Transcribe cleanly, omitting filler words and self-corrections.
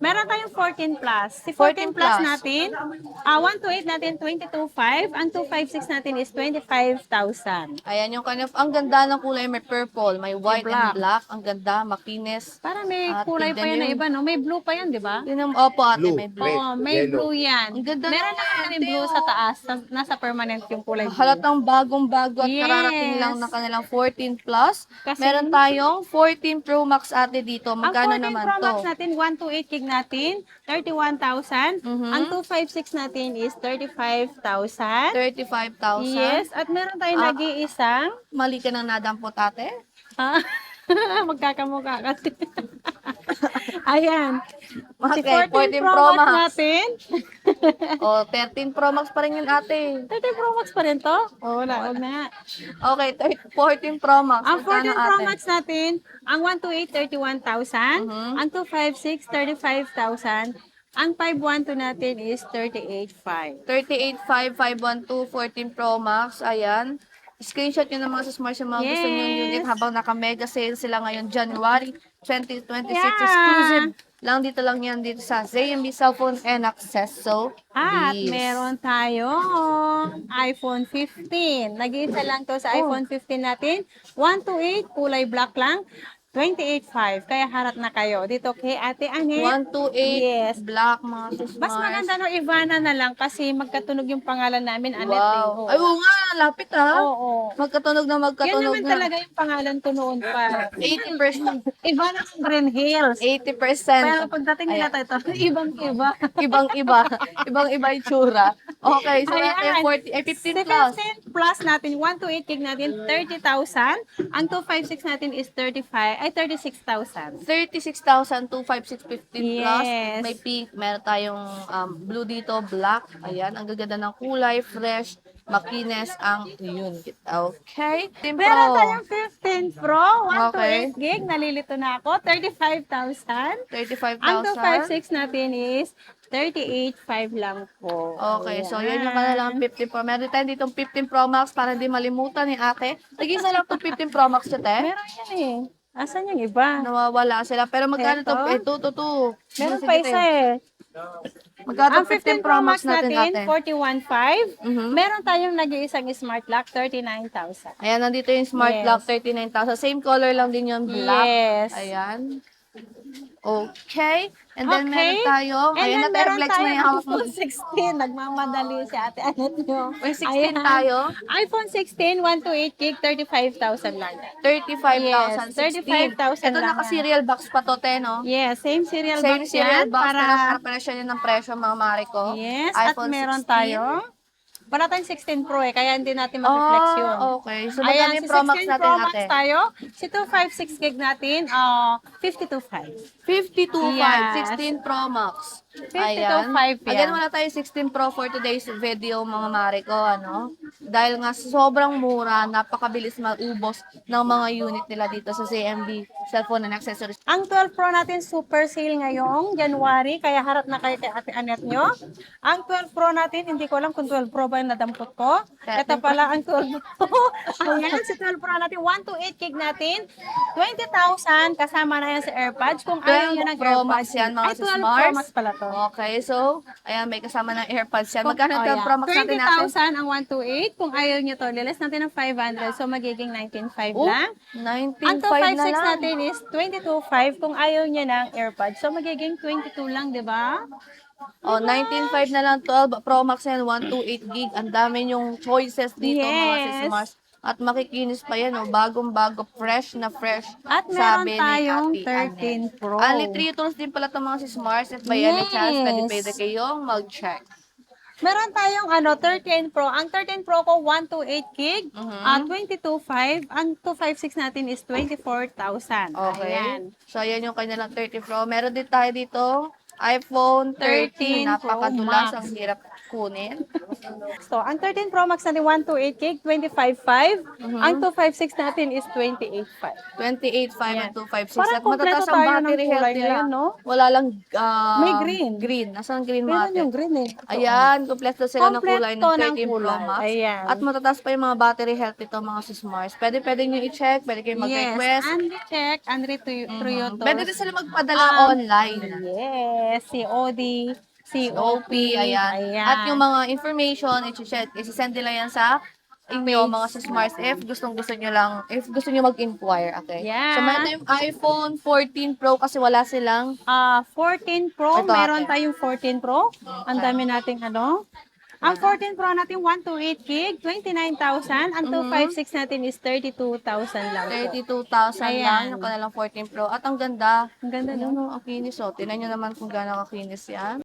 Meron tayong 14 plus. Si 14 14 plus plus. natin, 128 natin 22.5. Ang 256 natin is 25,000. Ayan yung kanya. Ang ganda ng kulay. May purple, may May white and black. black. Ang ganda, makinis. Para may At kulay pa tignan yan nyo na yung... iba, no? May blue pa yan, di ba? Opo ate, Blue, may blue. red, Oo, may yellow. blue yan. Ang ganda Meron naman naman kami ate, blue sa oh. taas. Nasa permanent yung kulay blue. Halatang bagong-bago at kararating lang Yes. na kanilang 14 plus. Kasi- Meron tayong 14 Pro Max ate dito. Ang Magkano 14 naman Pro Max to? natin, 128 gig natin, 31,000. Mhm. Ang 256 natin is 35,000. 35,000. Yes, at meron tayong Ah. nag-iisang, Mali ka ng nadampot ate. ah, magkakamukha kasi. Ayan. Si Okay, 14 14 Pro Pro Max Max. natin. O, 13 Pro Max pa rin yun ate. 13 Pro Max pa rin to? Oo, wag na. Okay, 14 Pro Max. Ang 14 Magkano, Pro ate? Max natin, ang 128, 31,000. Mhm. Ang 256, 35,000. Ang 512 natin is 38,500. 38,512, 14 Pro Max. Ayan. Screenshot nyo naman sa Smart sa mga gusto nyo unit Yes. habang naka-mega sale sila ngayon January 2026 Yeah. exclusive. Lang dito lang yan dito sa ZMB Cellphone and Accessories. At meron tayong iPhone 15. Nag-iisa lang to sa Oh. iPhone 15 natin. 128, kulay black lang. 28,500. Kaya harap na kayo. Dito kay Ate Anet. 128 Yes. black mga sis Mas Mars. maganda no, Ivana na lang kasi magkatunog yung pangalan namin, Anet. Wow. eh. Ay, oo nga, lapit ha. Oo. Magkatunog na Yan magkatunog naman na. talaga yung pangalan ko noon pa. 80%. Ivana ng Green Hills. 80%. Pero pagdating nila tayo, ibang-iba. Ibang-iba. Ibang-iba yung tsura. Okay, so ito yung 40, ay 15 Si plus. 15 plus natin, 128 gig natin, 30,000. Ang 256 natin is 36,000. 36,000, 256, 15 plus. Yes. May pink, meron tayong blue dito, black. Ayan, ang gaganda ng kulay, fresh, makines ang unit. Okay. Team Meron Pro, tayong 15 Pro, 128 Okay. gig, nalilito na ako, 35,000. Ang 35,000. 256 natin is 38,500 lang po. Okay, so yun yung kanilang 15 Pro. Meron tayo ditong 15 Pro Max para hindi malimutan ni ate. Nag-isa lang itong 15 Pro Max siya, te. Meron yan eh. Asan yung iba? Nawawala sila. Pero magkano Ito? to? Ito, to. Meron Sige, pa te. isa eh. Magkano Ang 15 Pro Max natin, ate? 41,500. Mhm. Meron tayong nag-iisang smart lock, 39,000. Ayan, nandito yung Smart Yes. Lock, 39,000. Same color lang din yung black. Yes. Ayan. Okay. And then Okay. meron tayo. And Ayan, then meron na-reflex mo tayong yung hawak mo. iPhone 16. Nagmamadali si ate Anet nyo. May 16 tayo. iPhone 16, 128 gig, 35,000 lang. 35,000. Yes, 35,000 Ito lang naka-serial box pa to, te, no? Yes, same serial Same box serial yan. box, Para, pero preparation yun ng presyo, mga mare ko. yes, at iPhone meron 16. tayo. Wala tayong 16 Pro eh, kaya hindi natin ma-reflex yun. Okay. So, Ayan, magkano yung si Pro Max 16 natin, Pro Max ate? tayo. Si 256 gig natin, 52,500. 52.5, Yes. 16 Pro Max. 52.5 yan. Again, wala tayo 16 Pro for today's video, mga mare ko, ano? Dahil nga sobrang mura, napakabilis maubos ng mga unit nila dito sa CMB Cellphone and Accessories. Ang 12 Pro natin, super sale ngayong January, kaya harap na kayo kay Ate Anet nyo. Ang 12 Pro natin, hindi ko alam kung 12 Pro ba yung nadampot ko. Ito pala ang 12 Pro. Ayan, si 12 Pro natin, 128 gig natin, 20,000, kasama na yan sa AirPods. Kung ayaw nyo ng 12 Pro AirPods, Max yan, mga ay 12 Pro Smarts. Max pala to. Okay, so, ayan, may kasama ng AirPods yan. Magkano 12 Pro Max natin natin? 20,000 ang 128. Kung ayaw nyo to, lilas natin ng 500. So, magiging 19,500 Oh, lang. Ang 19.5 na 256 lang. natin is 22,500. Kung ayaw niya ng AirPods, so magiging 22 lang, di ba? Oh, 19.5 na lang, 12 Pro Max yan, 128 gig. Ang dami yung choices dito, mga Yes. sismars. At makikinis pa yan, oh, bagong-bago, fresh na fresh. At meron sabi ni tayong Ate 13 Annette. Pro. Only 3 tools din pala itong mga sismars. At by any chance, Yes. pwede kayong mag-check. Meron tayong 13 Pro. Ang 13 Pro ko 128 gig, Mhm. 22,500. Ang 256 natin is 24,000. Okay. Ayan. So, ayan yung kanilang 30 Pro. Meron din tayo dito, iPhone 13. 13 Pro Napakadulas, Max. ang hirap kunin. So, ang 13 Pro Max natin 128 gig, 25,500. Ang 256 natin is 28,500. 28.5 Ayan. and 256. Parang At matatas kompleto ang tayo ng battery health kulay nila. ngayon, no? Wala lang May green. Green. Nasaan green Meron mate? yung green eh. Ito, Ayan, kompleto sila ng kulay ng Kompleto ng 13 Pro kulay. Max. Ayan. At matatas pa yung mga battery health nito, mga sismars. Pwede nyo i-check, pwede kayong mag-request. Yes, Andre check, Andre Toyota. Pwede din sila magpadala online. Yes. is COD, COP, COP, ayan. ayan. At yung mga information, isi-send nila yan sa inyo, mga sa Smart, if gusto nyo lang, if gusto nyo mag-inquire, okay? So, meron Yeah. tayong iPhone 14 Pro kasi wala silang, 14 Pro, ito meron ate. tayong 14 Pro. Ang dami nating ano. Ang 14 Pro natin, 128 gig, 29,000. Ang 256 natin is 32,000 lang po. 32,000 lang, yung Ayan. kanilang 14 Pro. At ang ganda. Ang ganda, Ayun, no? ang kinis, oh. Tingnan nyo naman kung gaano kakinis yan.